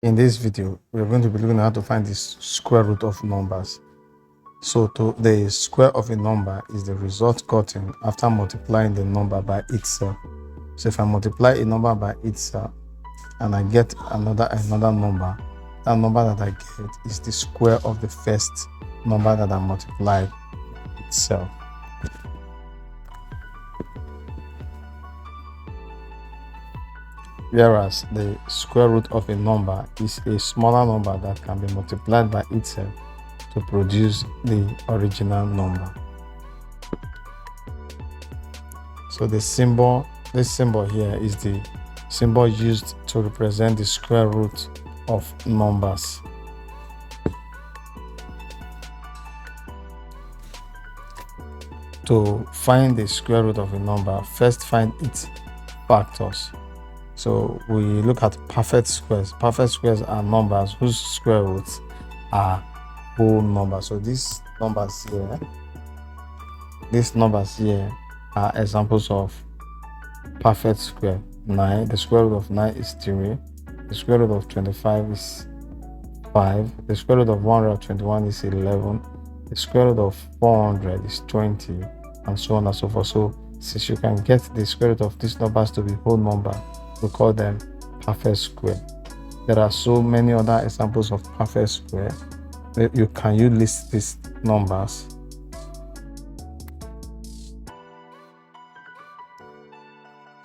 In this video, we're going to be looking at how to find the square root of numbers. So the square of a number is the result gotten after multiplying the number by itself. So if I multiply a number by itself and I get another number, that number that I get is the square of the first number that I multiplied itself. Whereas the square root of a number is a smaller number that can be multiplied by itself to produce the original number. So this symbol here is the symbol used to represent the square root of numbers. To find the square root of a number, first find its factors. So we look at perfect squares. Perfect squares are numbers whose square roots are whole numbers. So these numbers here are examples of perfect square. 9, the square root of 9 is 3. The square root of 25 is 5. The square root of 121 is 11. The square root of 400 is 20, and so on and so forth. So since you can get the square root of these numbers to be whole number, we call them perfect square. There are so many other examples of perfect square. You list these numbers?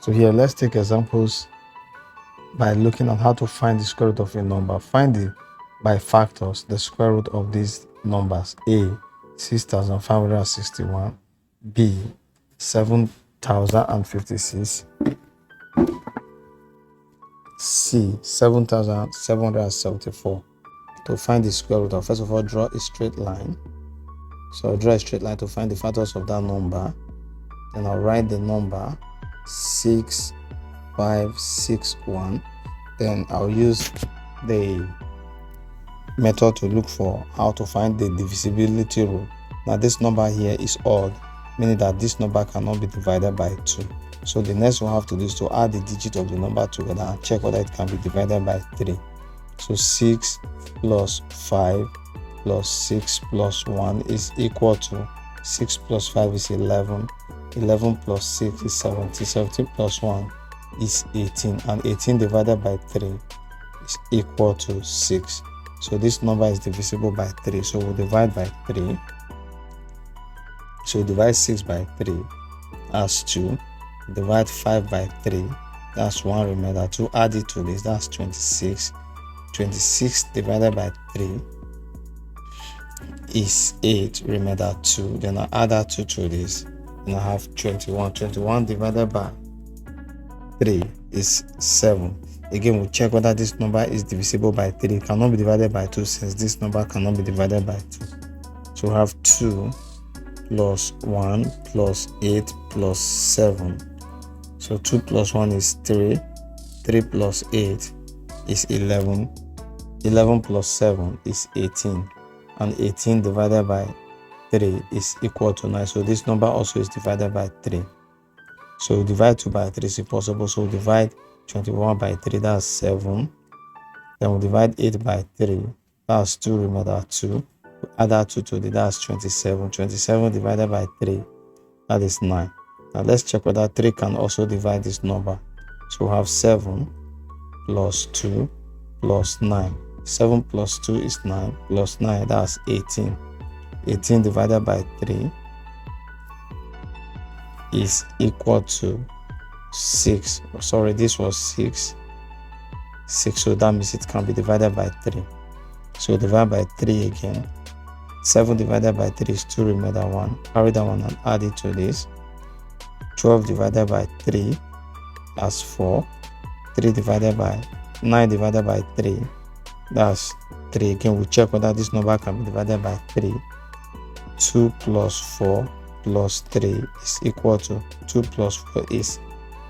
So here, let's take examples by looking at how to find the square root of a number. Find by factors the square root of these numbers. A, 6,561. B, 7,056. C, 7,774. To find the square root of, first of all, draw a straight line. So draw a straight line to find the factors of that number. Then I'll write the number 6561. Then I'll use the method to look for how to find the divisibility rule. Now this number here is odd, meaning that this number cannot be divided by 2. So the next one we have to do is to add the digit of the number together and check whether it can be divided by 3. So 6 plus 5 plus 6 plus 1 is equal to 6 plus 5 is 11. 11 plus 6 is 70. 70 plus 1 is 18. And 18 divided by 3 is equal to 6. So this number is divisible by 3. So we'll divide by 3. So we divide 6 by 3 as 2. Divide 5 by 3, that's 1 remainder. 2, add it to this, that's 26. 26 divided by 3 is 8 remainder 2. Then I add that 2 to this, and I have 21. 21 divided by 3 is 7. Again, we'll check whether this number is divisible by 3. It cannot be divided by 2 since this number cannot be divided by 2. So we have 2 plus 1 plus 8 plus 7. So 2 plus 1 is 3. 3 plus 8 is 11. 11 plus 7 is 18. And 18 divided by 3 is equal to 9. So this number also is divided by 3. So we divide 2 by 3 is impossible. So we divide 21 by 3, that's 7. Then we divide 8 by 3, that's 2 remainder 2. We add that 2 to it, that's 27. 27 divided by 3, that is 9. Now let's check whether 3 can also divide this number. So we have 7 plus 2 plus 9. 7 plus 2 is 9 plus 9, that's 18. 18 divided by 3 is equal to 6. Sorry, this was 6. 6, so that means it can be divided by 3. So divide by 3 again. 7 divided by 3 is 2 remainder 1. Carry that one and add it to this. 12 divided by 3, that's 4. 3 divided by 9 divided by 3, that's 3. Again, we check whether this number can be divided by 3. 2 plus 4 plus 3 is equal to 2 plus 4 is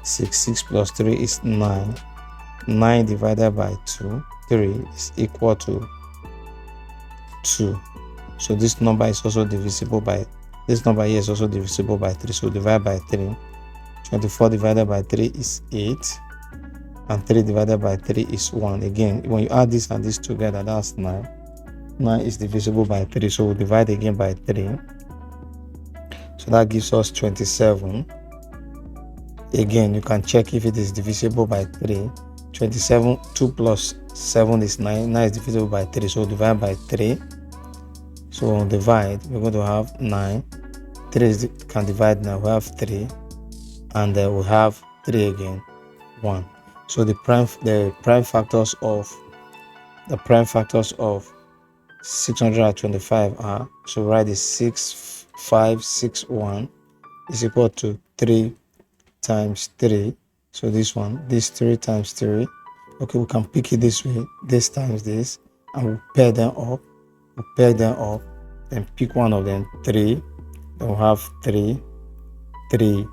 6. 6 plus 3 is 9. 9 divided by 2, 3 is equal to 2. So this number is also divisible by, this number here is also divisible by 3. So divide by 3. 24 divided by 3 is 8. and 3 divided by 3 is 1. Again, when you add this and this together, that's 9. 9 is divisible by 3, so we'll divide again by 3. So that gives us 27. Again, you can check if it is divisible by 3. 27, 2 plus 7 is 9. 9 is divisible by 3, so we'll divide by 3. So we'll divide, we're going to have 9. 3 can divide now, we have 3. And then we have 3 again, 1. So the prime factors of 625 are, so write is 6561 is equal to 3 times 3. So this 3 times 3. Okay, we can pick it this way, this times this, and we'll pair them up. Then pick one of them, 3. Then we'll have 3, 3,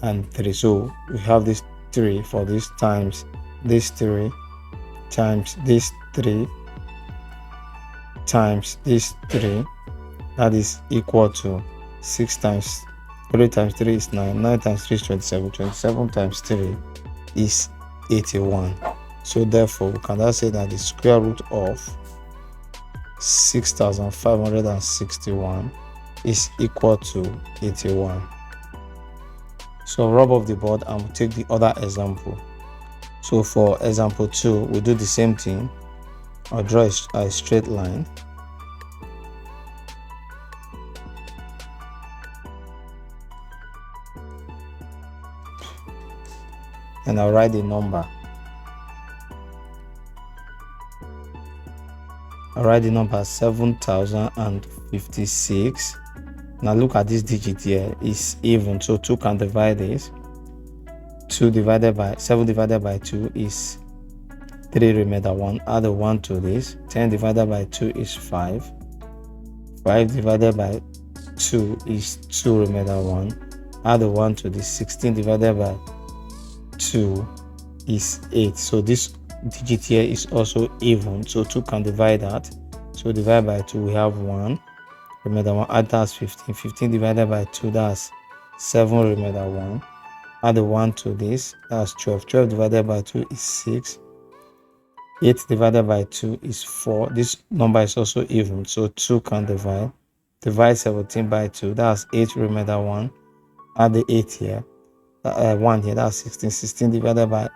and 3. So we have this 3 for this times this 3 times this 3 times this 3. That is equal to 6 times 3 times 3 is 9. 9 times 3 is 27. 27 times 3 is 81. So therefore, we can now say that the square root of 6,561 is equal to 81. So rub off the board and we'll take the other example. So for example 2, we do the same thing. I'll draw a straight line. And I'll write the number. I'll write the number 7,056. Now look at this digit here, it's even, so 2 can divide this. 7 divided by 2 is 3 remainder 1. Add a 1 to this. 10 divided by 2 is 5. 5 divided by 2 is 2 remainder 1. Add a 1 to this. 16 divided by 2 is 8. So this digit here is also even, so 2 can divide that. So divide by 2, we have 1 remainder 1. Add that's 15. 15 divided by 2, that's 7 remainder 1. Add a 1 to this, that's 12. 12 divided by 2 is 6. 8 divided by 2 is 4. This number is also even, so 2 can divide. Divide 17 by 2, that's 8 remainder 1. Add the 8 here, 1 here, that's 16. 16 divided by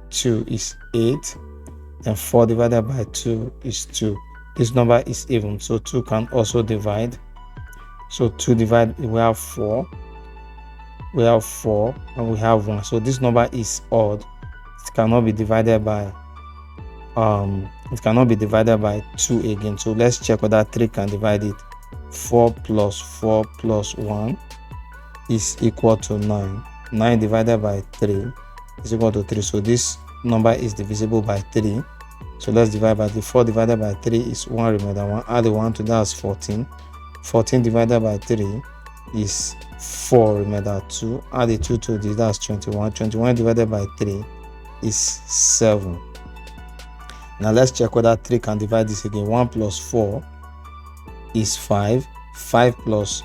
2 is 8. And 4 divided by 2 is 2. This number is even, so 2 can also divide. So 2 divide, we have 4. We have 4 and we have 1. So this number is odd. It cannot be divided by 2 again. So let's check whether 3 can divide it. 4 plus 4 plus 1 is equal to 9. 9 divided by 3 is equal to 3. So this number is divisible by 3. So let's divide by 3. 4 divided by 3 is 1 remainder 1. Add the 1 to that is 14. 14 divided by 3 is 4 remainder 2. Add the 2 to this, that's 21. 21 divided by 3 is 7. Now let's check whether 3 can divide this again. 1 plus 4 is 5. 5 plus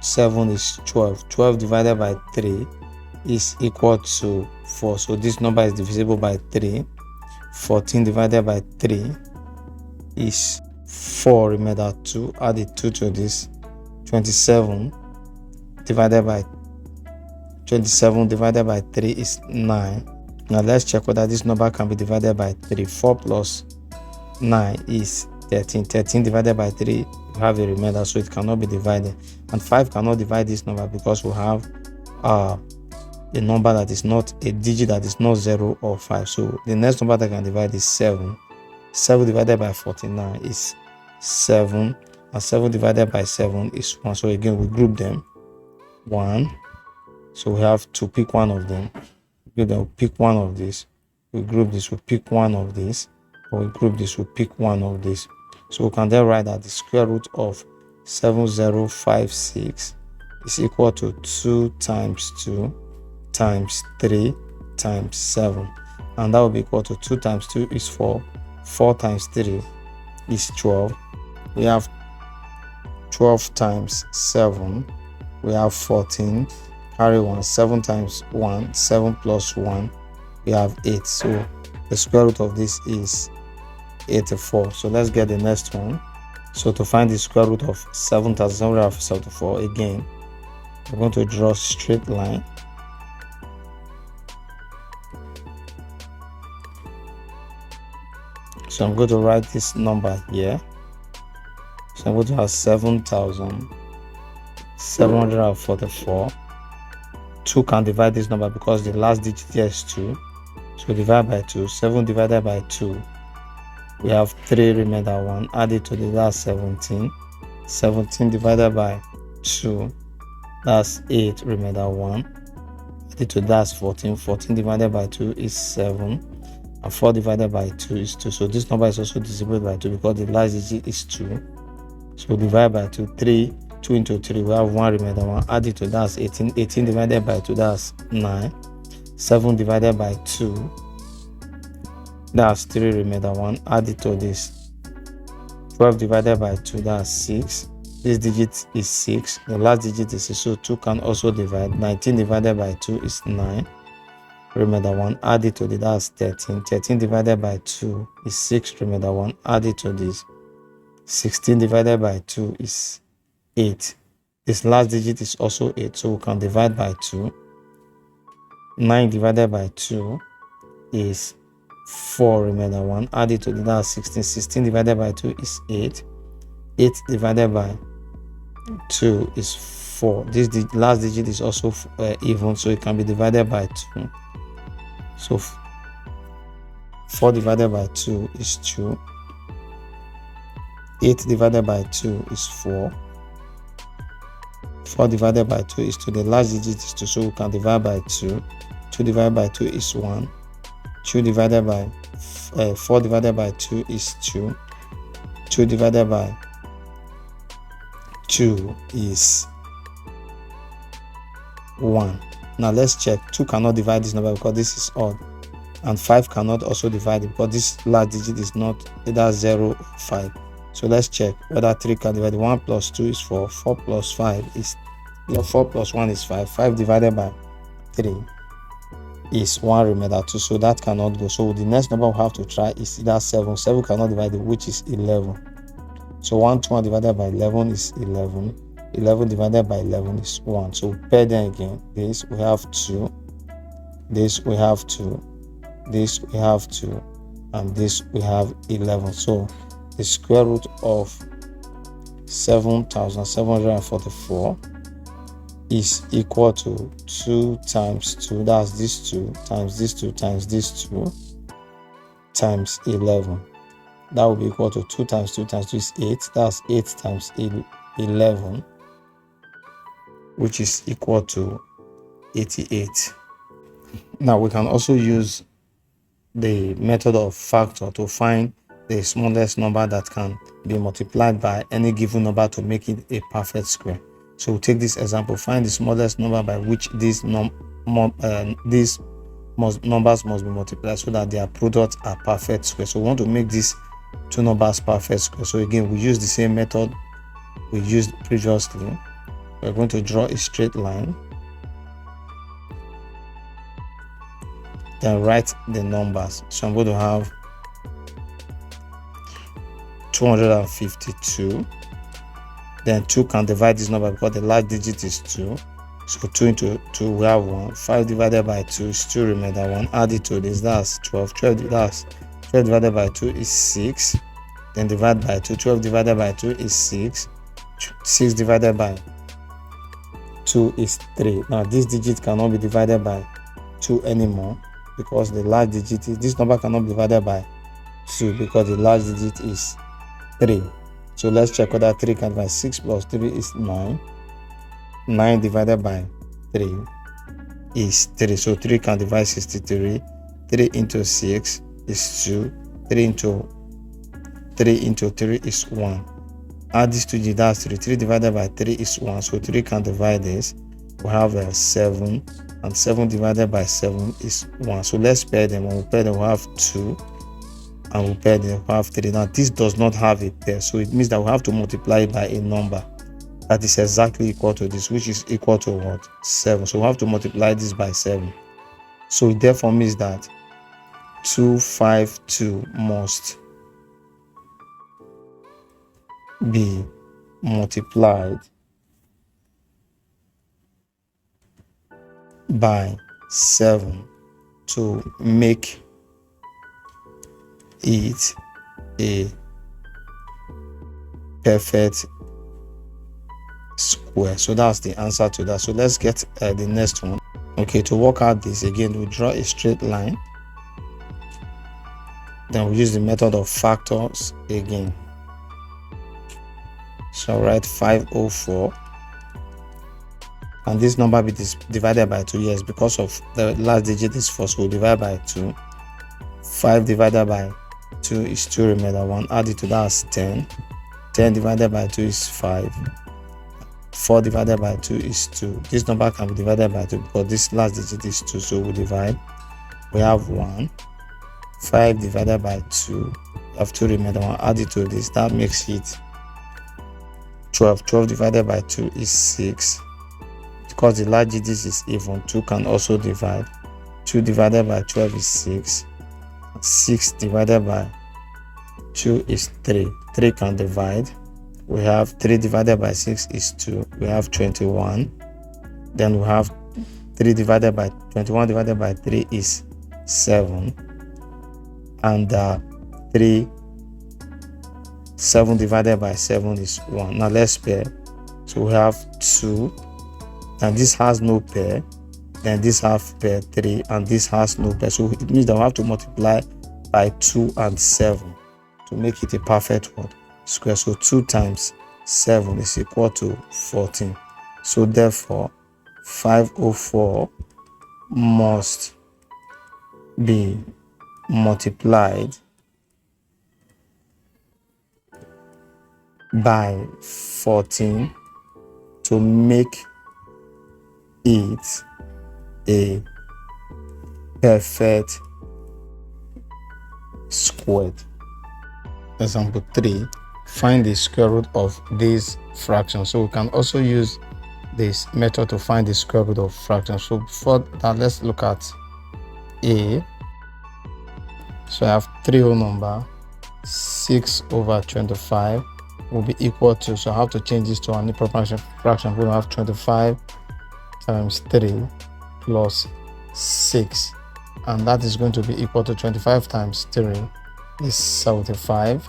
7 is 12. 12 divided by 3 is equal to 4. So this number is divisible by 3. 14 divided by 3 is 4 remainder 2. Add the 2 to this. 27 divided by 3 is 9. Now let's check whether this number can be divided by 3. 4 plus 9 is 13. 13 divided by 3, we have a remainder, so it cannot be divided. And 5 cannot divide this number because we have a number that is not a digit that is not 0 or 5. So the next number that can divide is 7. 7 divided by 49 is 7. And 7 divided by 7 is 1. So again, we group them. 1. So we have to pick one of them. We'll pick one of this. We group this, we pick one of this. Or we group this, we pick one of this. So we can then write that the square root of 7056 is equal to 2 times 2 times 3 times 7. And that will be equal to 2 times 2 is 4. 4 times 3 is 12. We have 12 times 7. We have 14. Carry 1. 7 times 1. 7 plus 1. We have 8. So The square root of this is 84. So let's get the next one. So to find the square root of 7,774, again, we're going to draw a straight line. So I'm going to write this number here. So I'm going to have 7,744. 2 can divide this number because the last digit here is 2. So divide by 2. 7 divided by 2. We have 3 remainder 1. Add it to the last 17. 17 divided by 2. That's 8 remainder 1. Add it to that's 14. 14 divided by 2 is 7. And 4 divided by 2 is 2. So this number is also divisible by 2 because the last digit is 2. So divide by 2. 3. 2 into 3. We have 1 remainder 1. Add it to that's 18. 18 divided by 2. That's 9. 7 divided by 2. That's 3 remainder 1. Add it to this. 12 divided by 2. That's 6. This digit is 6. The last digit is 6. So 2 can also divide. 19 divided by 2 is 9. Remainder 1. Add it to this. That's 13. 13 divided by 2 is 6. Remainder 1. Add it to this. 16 divided by 2 is 8. This last digit is also 8. So we can divide by 2. 9 divided by 2 is 4 remainder 1. Add it to the last 16. 16 divided by 2 is 8. 8 divided by 2 is 4. This last digit is also even, so it can be divided by 2. So 4 divided by 2 is 2. 8 divided by 2 is 4. 4 divided by 2 is 2. The last digit is 2, so we can divide by 2. 2 divided by 2 is 1. 2 divided by 4 divided by 2 is 2. 2 divided by 2 is 1. Now let's check. 2 cannot divide this number because this is odd, and 5 cannot also divide it because this last digit is not either 0 or 5. So let's check whether 3 can divide. 1 plus 2 is 4. 4 plus 5 is 4 plus 1 is 5. 5 divided by 3 is 1 remainder 2. So that cannot go. So the next number we have to try is either 7. 7 cannot divide it, which is 11. So 1 to 1 divided by 11 is 11. 11 divided by 11 is 1. So we pair them again. This we have 2. This we have 2. This we have 2. And this we have 11. So the square root of 7,744 is equal to 2 times 2. That's this 2 times this 2 times this 2 times 11. That will be equal to 2 times 2 times 2 is 8. That's 8 times 11, which is equal to 88. Now we can also use the method of factor to find the smallest number that can be multiplied by any given number to make it a perfect square. So we'll take this example. Find the smallest number by which these numbers must be multiplied so that their products are perfect square. So we want to make these two numbers perfect square. So again, we use the same method we used previously. We're going to draw a straight line, then write the numbers. So I'm going to have 252. Then 2 can divide this number because the last digit is 2. So 2 into 2 we have 1. 5 divided by 2 is 2 remainder 1. Add it to this, that's 12. 12 divided by 2 is 6. Then divide by 2. 12 divided by 2 is 6. 6 divided by 2 is 3. Now this digit cannot be divided by 2 anymore because the last digit is, this number cannot be divided by 2 because the last digit is 3. So let's check whether 3 can divide. 6 plus 3 is 9. 9 divided by 3 is 3. So 3 can divide 63. 3 into 6 is 2. 3 into 3 is 1. Add this to the that's 3. 3 divided by 3 is 1. So 3 can divide this. We have 7. And 7 divided by 7 is 1. So let's pair them. When we pair them, we have 2. And we pair them, we have 3. Now this does not have a pair. So it means that we have to multiply it by a number that is exactly equal to this, which is equal to what? 7. So we have to multiply this by 7. So it therefore means that 252 must be multiplied by 7 to make it a perfect square. So that's the answer to that. So let's get the next one. Okay, to work out this again, we draw a straight line, then we use the method of factors again. So I'll write 504, and this number be divided by 2. Yes, because of the last digit is 4, so we'll divide by 2. 5 divided by 2 is 2, remainder 1, add it to that is 10. 10 divided by 2 is 5. 4 divided by 2 is 2. This number can be divided by 2 because this last digit is 2, so we divide. We have 1. 5 divided by 2, we have 2, remainder 1, add it to this, that makes it 12. 12 divided by 2 is 6. Because the large digit is even, 2 can also divide. 2 divided by 12 is 6. 6 divided by 2 is 3. 3 can divide. We have 3 divided by 6 is 2. We have 21. Then we have 3 divided by 21 divided by 3 is 7. And 7 divided by 7 is 1. Now let's pair. So we have 2, and this has no pair. Then this have pair 3, and this has no pair. So it means that we have to multiply by 2 and 7 to make it a perfect square. So 2 times 7 is equal to 14. So therefore 504 must be multiplied by 14 to make it a perfect square. Example 3, find the square root of this fraction. So we can also use this method to find the square root of fraction. So before that, let's look at A. So I have 3 whole number, 6 over 25 will be equal to, so I have to change this to an improper fraction. We will have 25 times 3 plus 6, and that is going to be equal to 25 times 3 is 75.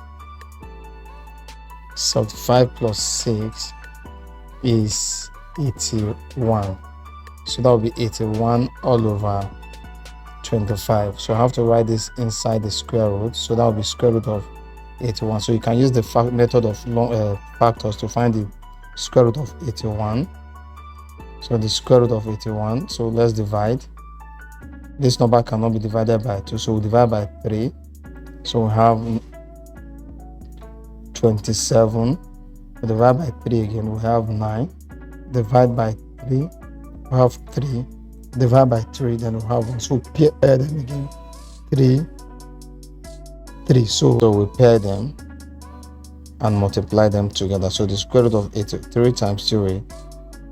75 plus 6 is 81. So that will be 81 all over 25. So I have to write this inside the square root. So that will be square root of 81. So you can use the method of factors to find the square root of 81. So the square root of 81. So let's divide. This number cannot be divided by 2, so we'll divide by 3. So we have 27. We divide by 3 again, we have 9. Divide by 3, we have 3. Divide by 3, then we have 1. So we pair them again. 3, 3. So we pair them and multiply them together. So the square root of 83 times 3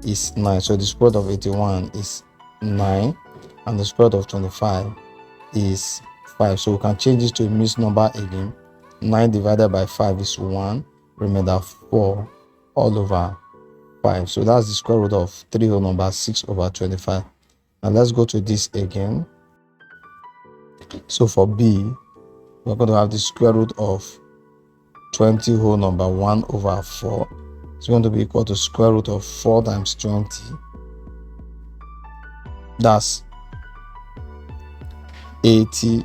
is 9. So the square root of 81 is 9. And the square root of 25 is 5. So we can change this to a mixed number again. 9 divided by 5 is 1. Remainder 4 all over 5. So that's the square root of 3 whole number, 6 over 25. Now let's go to this again. So for B, we're going to have the square root of 20 whole number, 1 over 4. It's going to be equal to square root of 4 times 20. That's 80.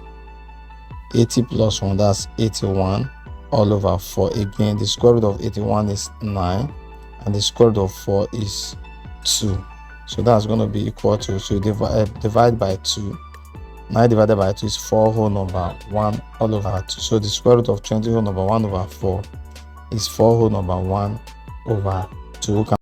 80 plus 1, that's 81 all over 4. Again, the square root of 81 is 9, and the square root of 4 is 2. So that's going to be equal to, so divide by 2. 9 divided by 2 is 4 whole number, 1 all over 2. So the square root of 20 whole number, 1 over 4 is 4 whole number, 1 over 2.